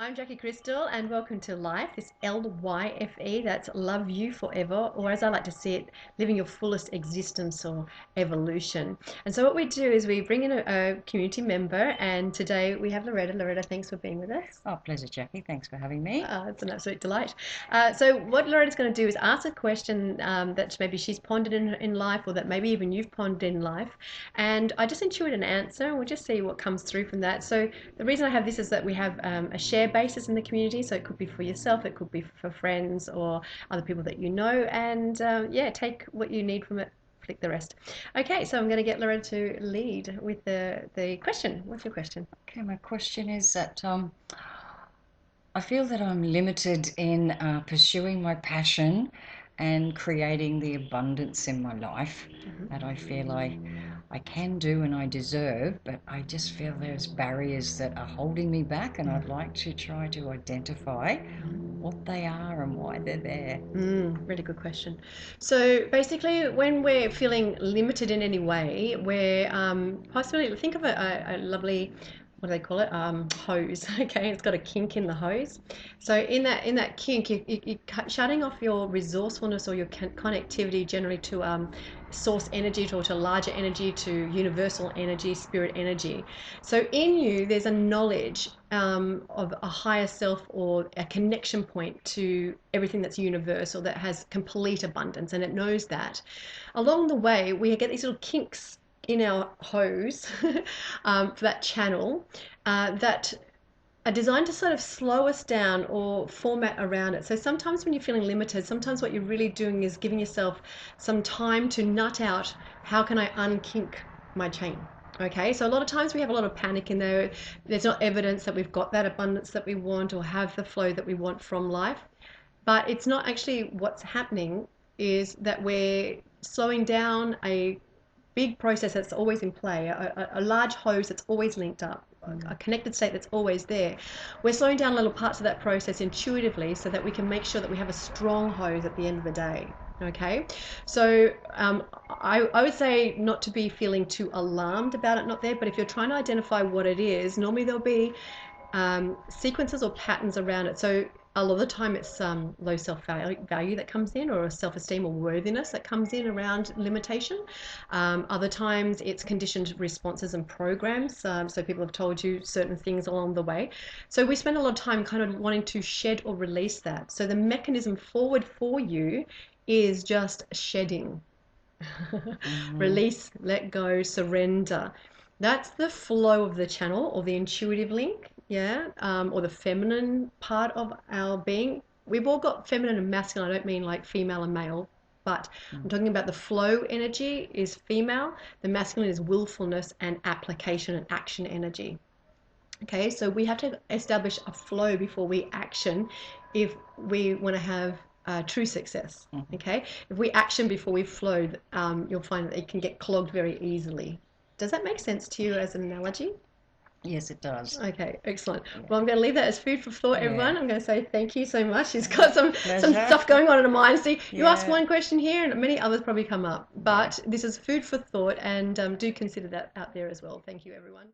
I'm Jacqui Krystal and welcome to Life. This L.Y.F.E, that's love you forever, or as I like to see it, living your fullest existence or evolution. And so what we do is we bring in a community member, and today we have Loretta. Loretta, thanks for being with us. Oh, pleasure, Jacqui. Thanks for having me. It's an absolute delight. So what Loretta's going to do is ask a question that maybe she's pondered in life, or that maybe even you've pondered in life, and I just intuit an answer and we'll just see what comes through from that. So the reason I have this is that we have a share basis in the community, so it could be for yourself, it could be for friends or other people that you know, and yeah, take what you need from it, flick the rest. Okay, so I'm going to get Loretta to lead with the question. What's your question? Okay, my question is that I feel that I'm limited in pursuing my passion and creating the abundance in my life that I feel I can do and I deserve, but I just feel there's barriers that are holding me back, and I'd like to try to identify what they are and why they're there. Really good question. So basically, when we're feeling limited in any way, we're possibly think of a lovely, what do they call it? Hose. Okay, it's got a kink in the hose. So in that kink, you're shutting off your resourcefulness or your connectivity generally to source energy, or to larger energy, to universal energy, spirit energy. So in you, there's a knowledge of a higher self, or a connection point to everything that's universal, that has complete abundance, and it knows that. Along the way, we get these little kinks in our hose for that channel that are designed to sort of slow us down or format around it. So sometimes when you're feeling limited, sometimes what you're really doing is giving yourself some time to nut out, how can I unkink my chain? Okay, so a lot of times we have a lot of panic in there. There's not evidence that we've got that abundance that we want, or have the flow that we want from life. But it's not actually what's happening, is that we're slowing down a big process that's always in play, a large hose that's always linked up, a connected state that's always there. We're slowing down little parts of that process intuitively, so that we can make sure that we have a strong hose at the end of the day. Okay, so I would say not to be feeling too alarmed about it not there, but if you're trying to identify what it is, normally there'll be sequences or patterns around it. So a lot of the time it's low self-value that comes in, or self-esteem or worthiness that comes in around limitation. Other times it's conditioned responses and programs, so people have told you certain things along the way. So we spend a lot of time kind of wanting to shed or release that. So the mechanism forward for you is just shedding. Release, let go, surrender. That's the flow of the channel, or the intuitive link, yeah, or the feminine part of our being. We've all got feminine and masculine. I don't mean like female and male, but I'm talking about the flow energy is female. The masculine is willfulness and application and action energy. Okay, so we have to establish a flow before we action if we want to have true success. Okay, if we action before we flow, you'll find that it can get clogged very easily. Does that make sense to you as an analogy? Yes, it does. Okay, excellent. Well, I'm going to leave that as food for thought, everyone. I'm going to say thank you so much. She's got some stuff going on in her mind. See, you ask one question here and many others probably come up. But this is food for thought, and do consider that out there as well. Thank you, everyone.